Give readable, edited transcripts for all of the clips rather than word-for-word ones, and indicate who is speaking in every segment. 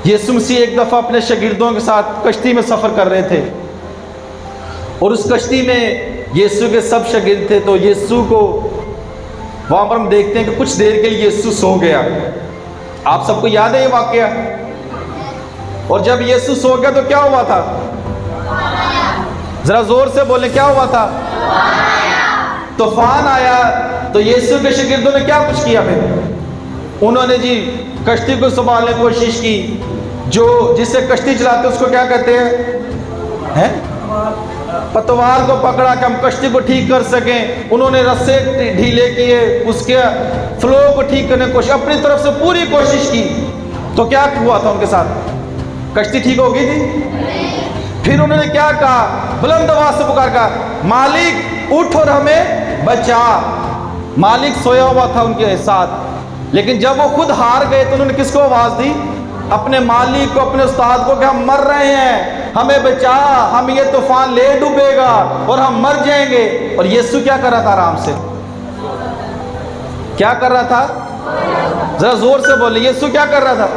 Speaker 1: یسوع مسیح ایک دفعہ اپنے شاگردوں کے ساتھ کشتی میں سفر کر رہے تھے، اور اس کشتی میں یسوع کے سب شاگرد تھے۔ تو یسوع کو وہاں پر ہم دیکھتے ہیں کہ کچھ دیر کے لیے یسوع سو گیا۔ آپ سب کو یاد ہے یہ واقعہ؟ اور جب یسوع سو گیا تو کیا ہوا تھا؟ ذرا زور سے بولیں، کیا ہوا تھا؟ طوفان آیا۔ تو یسوع کے شاگردوں نے کیا کچھ کیا؟ پھر انہوں نے کشتی کو سنبھالنے کی کوشش کی۔ جس سے کشتی چلاتے اس کو کیا کہتے ہیں؟ پتوال کو پکڑا کہ ہم کشتی کو ٹھیک کر سکیں۔ انہوں نے رسے ڈھیلے کیے، اس کے فلو کو ٹھیک کرنے کی کوشش، اپنی طرف سے پوری کوشش کی۔ تو کیا ہوا تھا ان کے ساتھ؟ کشتی ٹھیک ہو گئی تھی؟ پھر انہوں نے کیا کہا؟ بلند آواز سے پکار کہا، مالک اٹھ اور ہمیں بچا۔ مالک سویا ہوا تھا ان کے ساتھ، لیکن جب وہ خود ہار گئے تو انہوں نے کس کو آواز دی؟ اپنے مالک کو، اپنے استاد کو، کہ ہم مر رہے ہیں، ہمیں بچا، ہم یہ طوفان لے ڈوبے گا اور ہم مر جائیں گے۔ اور یسوع کیا کر رہا تھا؟ آرام سے کیا کر رہا تھا؟ ذرا زور سے بولے، یسوع کیا کر رہا تھا؟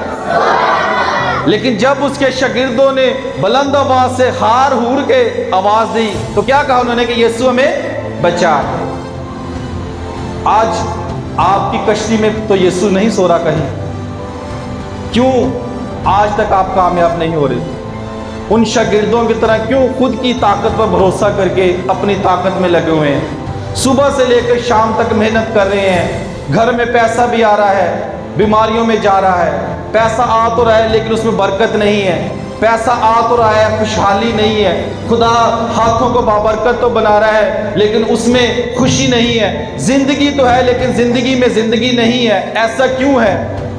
Speaker 1: لیکن جب اس کے شاگردوں نے بلند آواز سے ہار ہور کے آواز دی تو کیا کہا انہوں نے؟ کہ یسوع ہمیں بچا۔ آج آپ کی کشتی میں تو یسوع نہیں سو رہا کہیں، کیوں آج تک آپ کامیاب نہیں ہو رہے؟ ان شاگردوں کی طرح کیوں خود کی طاقت پر بھروسہ کر کے اپنی طاقت میں لگے ہوئے ہیں؟ صبح سے لے کر شام تک محنت کر رہے ہیں، گھر میں پیسہ بھی آ رہا ہے، بیماریوں میں جا رہا ہے، پیسہ آ تو رہا ہے لیکن اس میں برکت نہیں ہے، پیسہ آ تو رہا ہے خوشحالی نہیں ہے، خدا ہاتھوں کو بابرکت تو بنا رہا ہے لیکن اس میں خوشی نہیں ہے، زندگی تو ہے لیکن زندگی میں زندگی نہیں ہے۔ ایسا کیوں ہے؟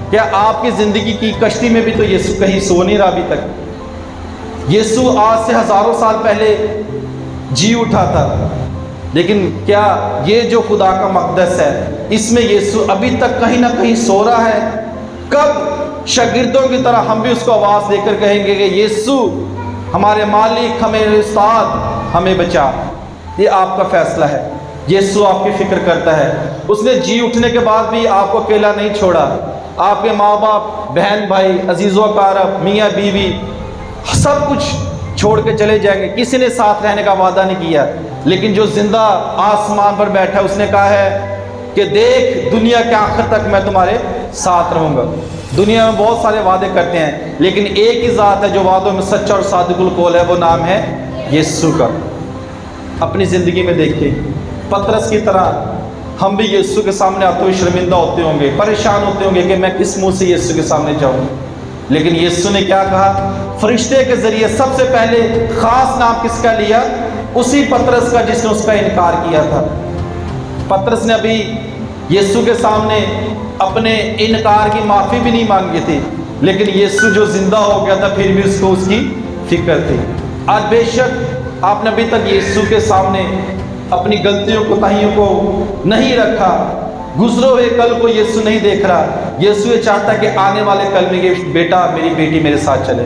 Speaker 1: کیا آپ کی زندگی کی کشتی میں بھی تو یسوع کہیں سو نہیں رہا ابھی تک؟ یسوع آج سے ہزاروں سال پہلے جی اٹھا تھا، لیکن کیا یہ جو خدا کا مقدس ہے اس میں یسوع ابھی تک کہیں نہ کہیں سو رہا ہے؟ کب شاگردوں کی طرح ہم بھی اس کو آواز دے کر کہیں گے کہ یسوع ہمارے مالک، ہمارے استاد، ہمیں بچا؟ یہ آپ کا فیصلہ ہے۔ یسوع آپ کی فکر کرتا ہے۔ اس نے جی اٹھنے کے بعد بھی آپ کو اکیلا نہیں چھوڑا۔ آپ کے ماں باپ، بہن بھائی، عزیز و اقارب، میاں بیوی، سب کچھ چھوڑ کے چلے جائیں گے، کسی نے ساتھ رہنے کا وعدہ نہیں کیا، لیکن جو زندہ آسمان پر بیٹھا ہے اس نے کہا ہے کہ دیکھ دنیا کے آخر تک میں تمہارے ساتھ رہوں گا۔ دنیا میں بہت سارے وعدے کرتے ہیں لیکن ایک ہی ذات ہے جو وعدوں میں سچا اور صادق القول ہے، وہ نام ہے یسوع کا۔ اپنی زندگی میں دیکھیں، پطرس کی طرح ہم بھی یسوع کے سامنے آتے ہوئے شرمندہ ہوتے ہوں گے، پریشان ہوتے ہوں گے کہ میں کس منہ سے یسوع کے سامنے جاؤں، لیکن یسوع نے کیا کہا؟ فرشتے کے ذریعے سب سے پہلے خاص نام کس کا لیا؟ اسی پطرس کا جس نے اس کا انکار کیا تھا۔ پطرس نے ابھی یسوع کے سامنے اپنے انکار کی معافی بھی نہیں مانگی تھی، لیکن یسوع جو زندہ ہو گیا تھا پھر بھی اس کو اس کی فکر تھی۔ آج بے شک آپ نے ابھی تک یسوع کے سامنے اپنی غلطیوں کوتاہیوں کو نہیں رکھا، گزرے ہوئے کل کو یسوع نہیں دیکھ رہا۔ یسوع یہ چاہتا ہے کہ آنے والے کل میں یہ بیٹا، میری بیٹی میرے ساتھ چلے۔